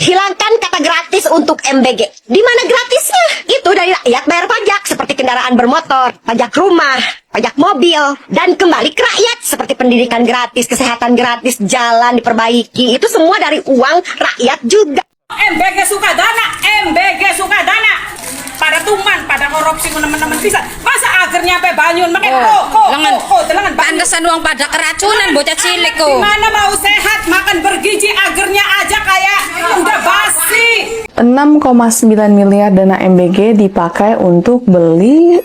Hilangkan kata gratis untuk MBG. Di mana gratisnya? Itu dari rakyat bayar pajak seperti kendaraan bermotor, pajak rumah, pajak mobil, dan kembali ke rakyat seperti pendidikan gratis, kesehatan gratis, jalan diperbaiki. Itu semua dari uang rakyat juga. MBG suka dana, MBG suka dana. Pada tuman, pada korupsi teman-teman bisa. Masa akhirnya sampai banyun makin lengan pantesan uang pada keracunan bocah cilik kok. Gimana mau sehat makan bergizi agarnya aja kayak udah basi. 6,9 miliar dana MBG dipakai untuk beli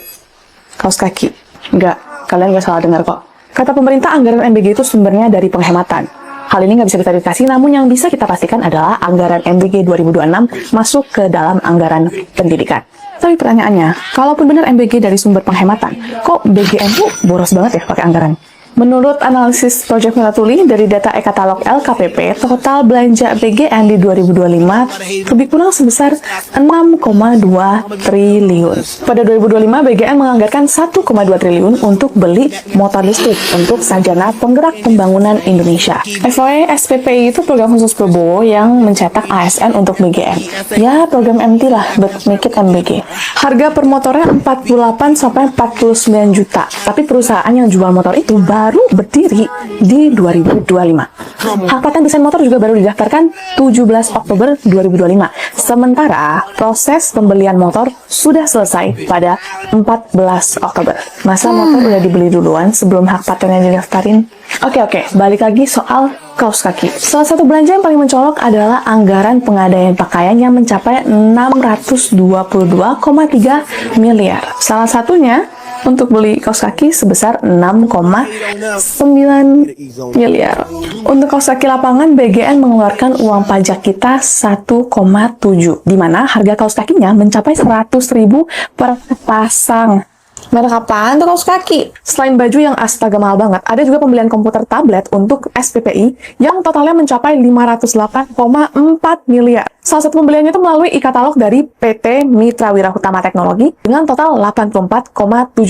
kaos kaki. Enggak, kalian nggak salah dengar kok. Kata pemerintah, anggaran MBG itu sumbernya dari penghematan. Hal ini nggak bisa kita verifikasi, namun yang bisa kita pastikan adalah anggaran MBG 2026 masuk ke dalam anggaran pendidikan. Tapi pertanyaannya, kalaupun benar MBG dari sumber penghematan, kok BGN tuh boros banget ya pakai anggaran? Menurut analisis Project Melatuli dari data e-katalog LKPP, total belanja BGN di 2025 lebih kurang sebesar 6,2 triliun. Pada 2025, BGN menganggarkan 1,2 triliun untuk beli motor listrik untuk sarjana penggerak pembangunan Indonesia. FYI, SPPI itu program khusus Prabowo yang mencetak ASN untuk BGN. Ya, program MT lah, but make it MBG. Harga per motornya 48-49 juta, tapi perusahaan yang jual motor itu baru berdiri di 2025. Hak paten desain motor juga baru didaftarkan 17 Oktober 2025. Sementara proses pembelian motor sudah selesai pada 14 Oktober. Masa motor udah dibeli duluan sebelum hak patennya didaftarin? Oke, balik lagi soal kaos kaki. Salah satu belanja yang paling mencolok adalah anggaran pengadaan pakaian yang mencapai 622,3 miliar. Salah satunya untuk beli kaos kaki sebesar 6,9 miliar. Untuk kaos kaki lapangan, BGN mengeluarkan uang pajak kita 1,7, di mana harga kaos kakinya mencapai 100.000 per pasang. Merek apaan tuh kaos kaki? Selain baju yang astaga mahal banget, ada juga pembelian komputer tablet untuk SPPI yang totalnya mencapai 508,4 miliar. Salah satu pembeliannya itu melalui e-katalog dari PT Mitra Wira Hutama Teknologi dengan total 84,7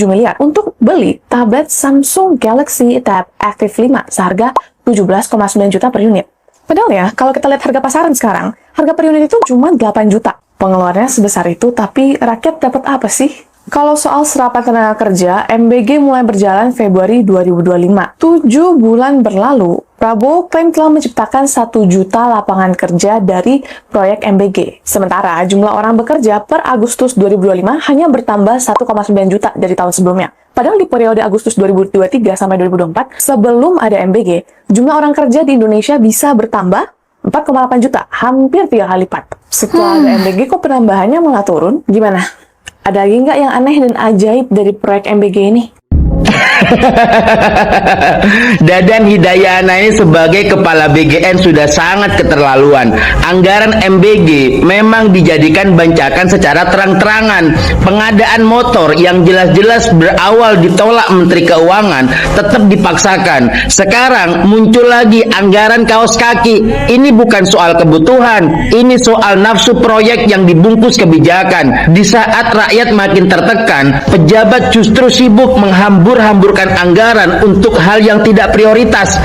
miliar untuk beli tablet Samsung Galaxy Tab Active 5 seharga 17,9 juta per unit. Padahal ya, kalau kita lihat harga pasaran sekarang, harga per unit itu cuma 8 juta. Pengeluarannya sebesar itu, tapi rakyat dapat apa sih? Kalau soal serapan tenaga kerja, MBG mulai berjalan Februari 2025. 7 bulan berlalu, Prabowo klaim telah menciptakan 1 juta lapangan kerja dari proyek MBG. Sementara jumlah orang bekerja per Agustus 2025 hanya bertambah 1,9 juta dari tahun sebelumnya. Padahal di periode Agustus 2023 sampai 2024, sebelum ada MBG, jumlah orang kerja di Indonesia bisa bertambah 4,8 juta, hampir 3 kali lipat. Setelah ada MBG, kok penambahannya malah turun? Gimana? Ada lagi nggak yang aneh dan ajaib dari proyek MBG ini? Dadan Hidayana ini sebagai kepala BGN sudah sangat keterlaluan. Anggaran MBG memang dijadikan bancakan secara terang-terangan. Pengadaan motor yang jelas-jelas berawal ditolak Menteri Keuangan tetap dipaksakan. Sekarang muncul lagi anggaran kaos kaki. Ini bukan soal kebutuhan, ini soal nafsu proyek yang dibungkus kebijakan. Di saat rakyat makin tertekan, pejabat justru sibuk menghambur-hamburkan anggaran untuk hal yang tidak prioritas.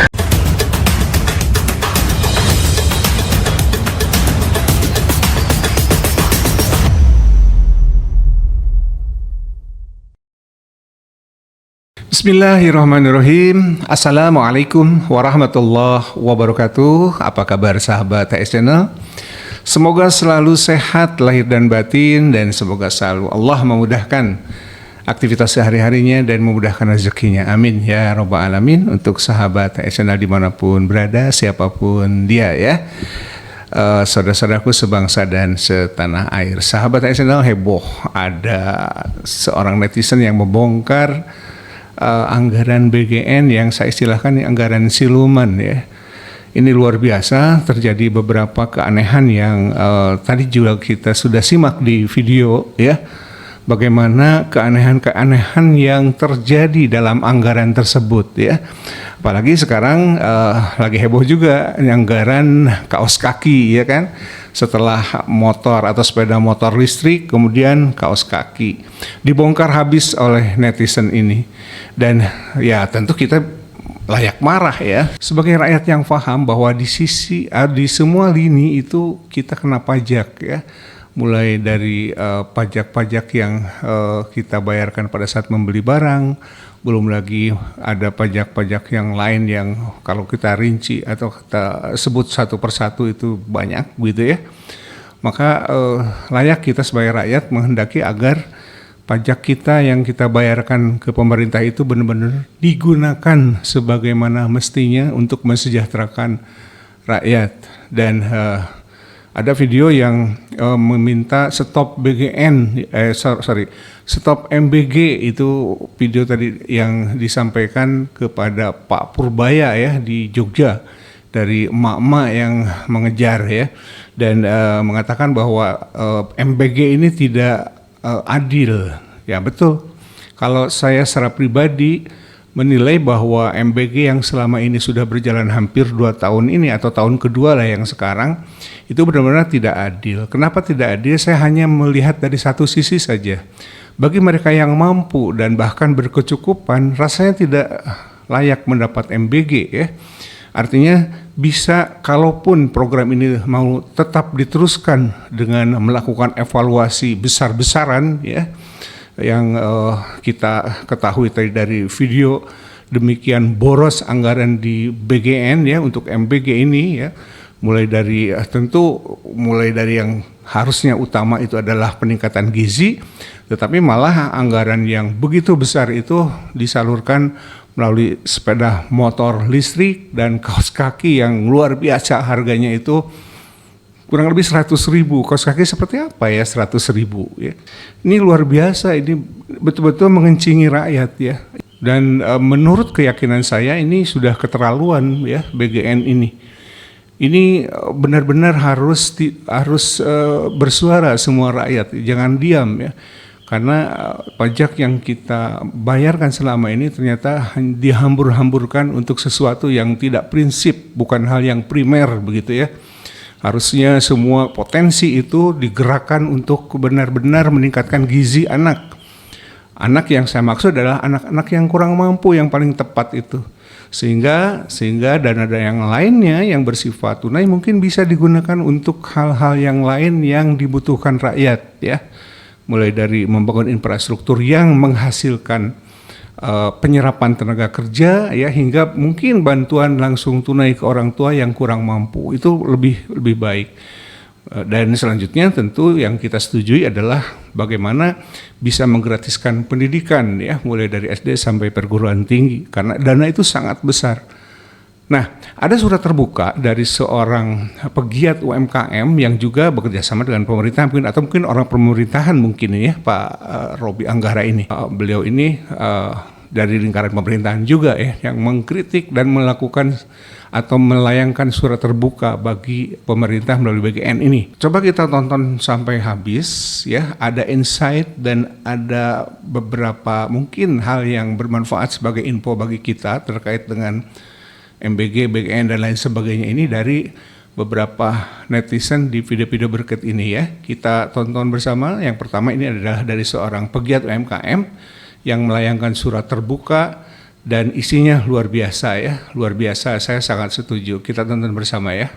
Bismillahirrahmanirrahim. Assalamualaikum warahmatullahi wabarakatuh. Apa kabar sahabat TS Channel? Semoga selalu sehat lahir dan batin, dan semoga selalu Allah memudahkan aktivitas sehari-harinya dan memudahkan rezekinya. Amin ya robbal alamin. Untuk sahabat TS Channel dimanapun berada, siapapun dia ya, saudara-saudaraku sebangsa dan setanah air. Sahabat TS Channel heboh, ada seorang netizen yang membongkar anggaran BGN yang saya istilahkan anggaran siluman ya. Ini luar biasa, terjadi beberapa keanehan yang tadi juga kita sudah simak di video ya. Bagaimana keanehan-keanehan yang terjadi dalam anggaran tersebut ya. Apalagi sekarang lagi heboh juga anggaran kaos kaki ya kan. Setelah motor atau sepeda motor listrik, kemudian kaos kaki dibongkar habis oleh netizen ini. Dan ya tentu kita layak marah ya. Sebagai rakyat yang paham bahwa di semua lini itu kita kena pajak ya. Mulai dari pajak-pajak yang kita bayarkan pada saat membeli barang, belum lagi ada pajak-pajak yang lain yang kalau kita rinci atau kita sebut satu persatu itu banyak gitu ya. Maka layak kita sebagai rakyat menghendaki agar pajak kita yang kita bayarkan ke pemerintah itu benar-benar digunakan sebagaimana mestinya untuk mensejahterakan rakyat. Dan ada video yang meminta stop stop MBG, itu video tadi yang disampaikan kepada Pak Purbaya ya di Jogja dari emak-emak yang mengejar ya, dan mengatakan bahwa MBG ini tidak adil. Ya betul. Kalau saya secara pribadi menilai bahwa MBG yang selama ini sudah berjalan hampir 2 tahun ini atau tahun kedua lah yang sekarang, itu benar-benar tidak adil. Kenapa tidak adil? Saya hanya melihat dari satu sisi saja. Bagi mereka yang mampu dan bahkan berkecukupan, rasanya tidak layak mendapat MBG ya. Artinya bisa, kalaupun program ini mau tetap diteruskan dengan melakukan evaluasi besar-besaran ya, yang kita ketahui tadi dari video, demikian boros anggaran di BGN ya untuk MBG ini ya, mulai dari mulai dari yang harusnya utama itu adalah peningkatan gizi, tetapi malah anggaran yang begitu besar itu disalurkan melalui sepeda motor listrik dan kaos kaki yang luar biasa harganya itu kurang lebih 100.000. Kaos kaki seperti apa ya 100.000 ya. Ini luar biasa, ini betul-betul mengencingi rakyat ya. Dan menurut keyakinan saya ini sudah keterlaluan ya BGN ini. Ini benar-benar harus bersuara semua rakyat, jangan diam ya. Karena pajak yang kita bayarkan selama ini ternyata dihambur-hamburkan untuk sesuatu yang tidak prinsip, bukan hal yang primer begitu ya. Harusnya semua potensi itu digerakkan untuk benar-benar meningkatkan gizi anak. Anak yang saya maksud adalah anak-anak yang kurang mampu, yang paling tepat itu. Sehingga dana yang lainnya yang bersifat tunai mungkin bisa digunakan untuk hal-hal yang lain yang dibutuhkan rakyat ya. Mulai dari membangun infrastruktur yang menghasilkan penyerapan tenaga kerja ya, hingga mungkin bantuan langsung tunai ke orang tua yang kurang mampu, itu lebih baik. Dan selanjutnya tentu yang kita setujui adalah bagaimana bisa menggratiskan pendidikan ya, mulai dari SD sampai perguruan tinggi, karena dana itu sangat besar. Nah, ada surat terbuka dari seorang pegiat UMKM yang juga bekerja sama dengan pemerintah atau mungkin orang pemerintahan mungkin ya, Pak Robi Anggara ini. Beliau ini dari lingkaran pemerintahan juga ya, yang mengkritik dan melakukan atau melayangkan surat terbuka bagi pemerintah melalui BGN ini. Coba kita tonton sampai habis ya, ada insight dan ada beberapa mungkin hal yang bermanfaat sebagai info bagi kita terkait dengan MBG, BGN dan lain sebagainya ini dari beberapa netizen di video-video berikut ini ya. Kita tonton bersama. Yang pertama ini adalah dari seorang pegiat UMKM yang melayangkan surat terbuka dan isinya luar biasa ya. Luar biasa, saya sangat setuju. Kita tonton bersama ya.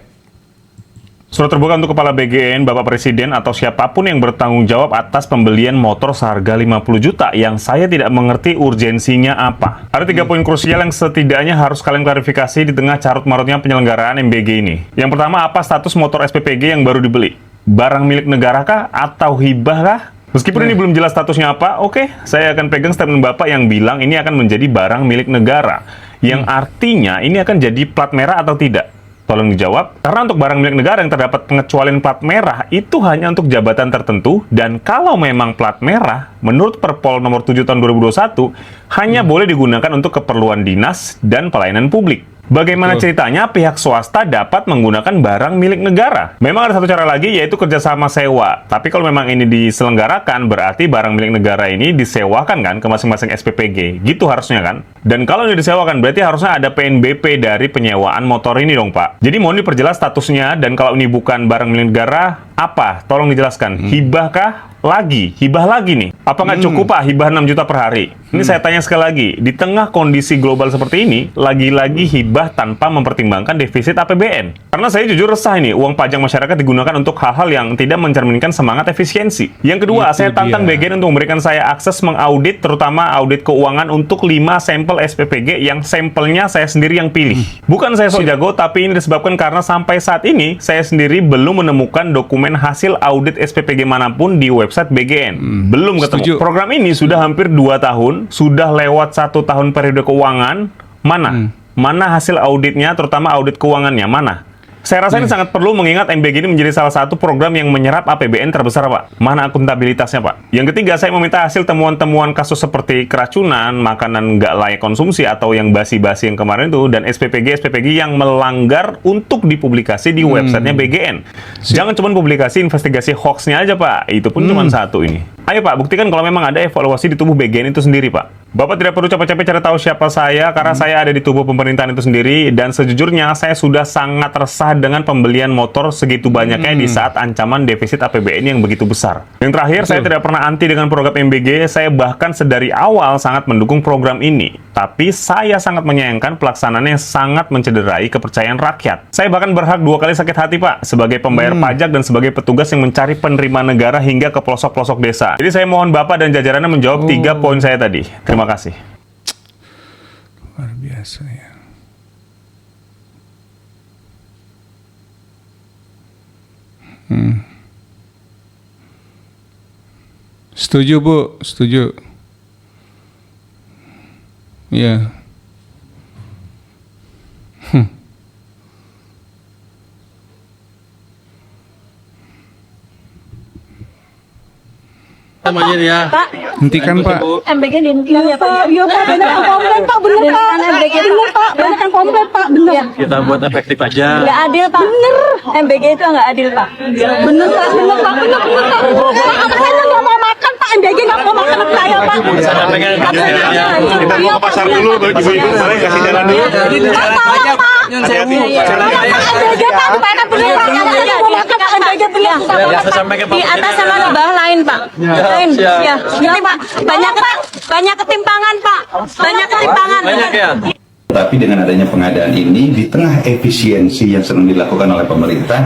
Surat terbuka untuk Kepala BGN, Bapak Presiden, atau siapapun yang bertanggung jawab atas pembelian motor seharga 50 juta yang saya tidak mengerti urgensinya apa. Ada 3 poin krusial yang setidaknya harus kalian klarifikasi di tengah carut-marutnya penyelenggaraan MBG ini. Yang pertama, apa status motor SPPG yang baru dibeli? Barang milik negara kah atau hibah kah? Meskipun ini belum jelas statusnya apa, oke, saya akan pegang statement Bapak yang bilang ini akan menjadi barang milik negara. Yang artinya ini akan jadi plat merah atau tidak? Tolong dijawab, karena untuk barang milik negara yang terdapat pengecualian plat merah itu hanya untuk jabatan tertentu, dan kalau memang plat merah, menurut Perpol nomor 7 tahun 2021, hanya boleh digunakan untuk keperluan dinas dan pelayanan publik. Bagaimana ceritanya pihak swasta dapat menggunakan barang milik negara? Memang ada satu cara lagi, yaitu kerjasama sewa. Tapi kalau memang ini diselenggarakan, berarti barang milik negara ini disewakan kan ke masing-masing SPPG. Gitu harusnya kan? Dan kalau ini disewakan, berarti harusnya ada PNBP dari penyewaan motor ini dong, Pak. Jadi mohon diperjelas statusnya, dan kalau ini bukan barang milik negara, apa? Tolong dijelaskan. Hibah kah? lagi, hibah lagi nih. Apa nggak cukup Pak hibah 6 juta per hari? Ini saya tanya sekali lagi, di tengah kondisi global seperti ini, lagi-lagi hibah tanpa mempertimbangkan defisit APBN. Karena saya jujur resah ini, uang pajak masyarakat digunakan untuk hal-hal yang tidak mencerminkan semangat efisiensi. Yang kedua, saya tantang BGN untuk memberikan saya akses mengaudit, terutama audit keuangan untuk 5 sampel SPPG yang sampelnya saya sendiri yang pilih. Bukan saya sok jago, tapi ini disebabkan karena sampai saat ini, saya sendiri belum menemukan dokumen hasil audit SPPG manapun di website BGN. Belum ketemu. Setuju. Program ini sudah hampir 2 tahun, sudah lewat 1 tahun periode keuangan. Mana hasil auditnya, terutama audit keuangannya, mana? Saya rasa ini sangat perlu mengingat MBG ini menjadi salah satu program yang menyerap APBN terbesar, Pak. Mana akuntabilitasnya, Pak? Yang ketiga, saya meminta hasil temuan-temuan kasus seperti keracunan, makanan nggak layak konsumsi, atau yang basi-basi yang kemarin itu, dan SPPG yang melanggar untuk dipublikasi di websitenya BGN. Jangan cuma publikasi investigasi hoaxnya aja, Pak. Itu pun cuma satu ini. Ayo, Pak, buktikan kalau memang ada evaluasi di tubuh BGN itu sendiri, Pak. Bapak tidak perlu capek-capek cari tahu siapa saya, karena saya ada di tubuh pemerintahan itu sendiri, dan sejujurnya saya sudah sangat resah dengan pembelian motor segitu banyaknya di saat ancaman defisit APBN yang begitu besar. Yang terakhir, saya tidak pernah anti dengan program MBG, saya bahkan sedari awal sangat mendukung program ini. Tapi saya sangat menyayangkan pelaksanaannya sangat mencederai kepercayaan rakyat. Saya bahkan berhak 2 kali sakit hati, Pak, sebagai pembayar pajak dan sebagai petugas yang mencari penerimaan negara hingga ke pelosok-pelosok desa. Jadi saya mohon Bapak dan jajarannya menjawab 3 poin saya tadi. Terima kasih. Luar biasa ya. Setuju, Bu. Setuju. Ya. Namanya ya. Hentikan, Pak. MBG dihentikan ya Pak. Iya Pak, bener komplain Pak, bener Pak. MBG bener Pak, banyak kan komplain Pak, bener. Kita buat efektif aja. Nggak adil Pak. Bener. MBG itu nggak adil Pak. Bener Pak, bener Pak, bener Pak. Makanya nggak mau makan Pak, MBG nggak mau makan saya Pak. Kita mau ke pasar dulu, ibu-ibu boleh kasih jalan dulu. Banyak Pak. Hati-hati. MBG Pak, dibayar bener Pak. Nggak mau makan Pak, MBG bener. Di atas sama di bawah lain Pak. Lain. Ya, ini Pak. Banyak ketimpangan Pak. Banyak ketimpangan. Banyak ya. Tapi dengan adanya pengadaan ini di tengah efisiensi yang sedang dilakukan oleh pemerintah,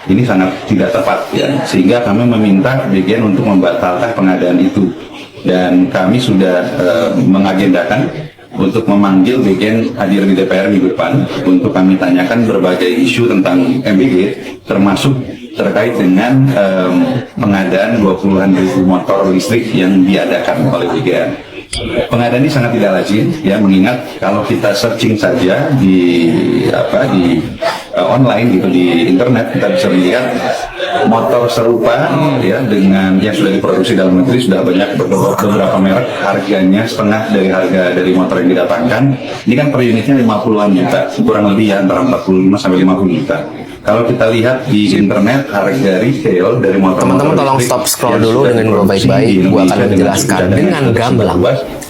ini sangat tidak tepat ya. Sehingga kami meminta BGN untuk membatalkan pengadaan itu. Dan kami sudah mengagendakan untuk memanggil BGN hadir di DPR minggu depan untuk kami tanyakan berbagai isu tentang MBG, termasuk terkait dengan pengadaan 20-an ribu motor listrik yang diadakan oleh BGN. Pengadaan ini sangat tidak lazim ya, mengingat kalau kita searching saja di online gitu, di internet, kita bisa melihat motor serupa ya dengan yang sudah diproduksi dalam negeri sudah banyak, beberapa merek harganya setengah dari harga dari motor yang didatangkan. Ini kan per unitnya 50-an juta, kurang lebih ya, antara 45 sampai 50 juta. Kalau kita lihat di internet harga retail dari motor, teman-teman tolong stop scroll dulu dengan gue baik-baik. Gue akan menjelaskan dengan gamblang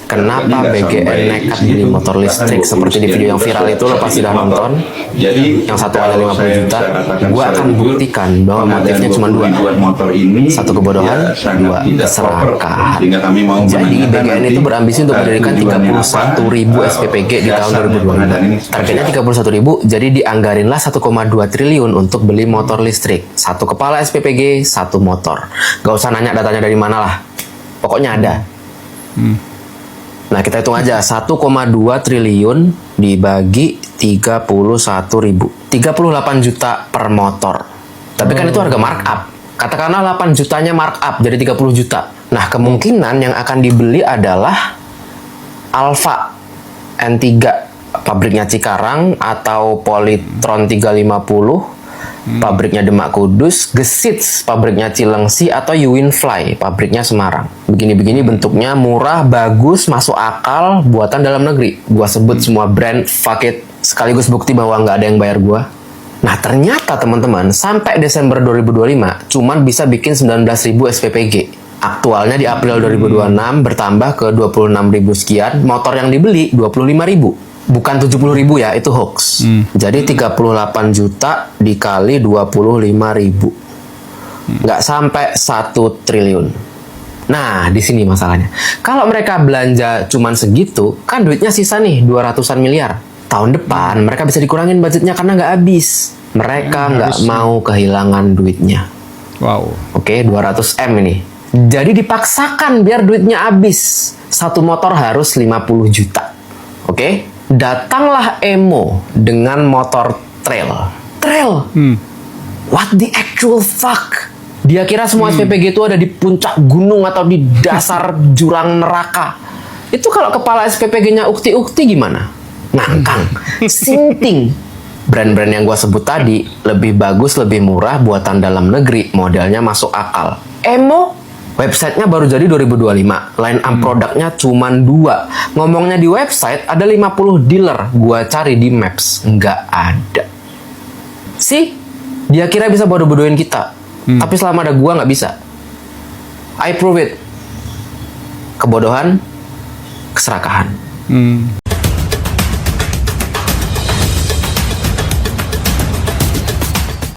kenapa BGN nekat beli motor listrik seperti di video yang viral itu, lo pasti udah nonton. Yang satu ada 50 juta. Gue akan buktikan bahwa motifnya cuma 2. Satu kebodohan, 2 keserakahan. Jadi BGN itu berambisi untuk mendirikan 31.000 SPPG di tahun 2025. Targetnya 31.000, jadi dianggarinlah 1,2 triliun untuk beli motor listrik. 1 kepala SPPG, 1 motor. Gak usah nanya datanya dari mana lah, pokoknya ada. Nah, kita hitung aja, 1,2 triliun dibagi 31.000, 38 juta per motor. Tapi kan itu harga markup. Katakanlah 8 jutanya markup, jadi 30 juta. Nah, kemungkinan yang akan dibeli adalah Alfa N3 pabriknya Cikarang, atau Polytron 350 pabriknya Demak Kudus, Gesits pabriknya Cilengsi, atau Yuwinfly pabriknya Semarang. Begini-begini bentuknya, murah, bagus, masuk akal, buatan dalam negeri. Gua sebut semua brand, fuck it, sekaligus bukti bahwa nggak ada yang bayar gua. Nah, ternyata teman-teman, sampai Desember 2025 cuman bisa bikin 19.000 SPPG. Aktualnya di April 2026 bertambah ke 26.000 sekian, motor yang dibeli 25.000. Bukan 70.000 ya, itu hoax. Jadi 38 juta dikali 25.000. Nggak sampai 1 triliun. Nah, di sini masalahnya. Kalau mereka belanja cuman segitu, kan duitnya sisa nih 200-an miliar. Tahun depan mereka bisa dikurangin budgetnya karena nggak habis. Mereka nggak mau kehilangan duitnya. Wow. Oke, 200 M ini. Jadi dipaksakan biar duitnya habis. Satu motor harus 50 juta. Oke? Datanglah Emo dengan motor trail. Trail? What the actual fuck? Dia kira semua SPPG itu ada di puncak gunung atau di dasar jurang neraka. Itu kalau kepala SPPG-nya ukti-ukti gimana? Ngangkang, sinting. Brand-brand yang gua sebut tadi lebih bagus, lebih murah, buatan dalam negeri, modelnya masuk akal. Emo, websitenya baru jadi 2025. Line up produknya cuma 2. Ngomongnya di website ada 50 dealer. Gua cari di Maps, nggak ada. Sih, dia kira bisa bodoh-bodohin kita. Tapi selama ada gua nggak bisa. I prove it. Kebodohan, keserakahan.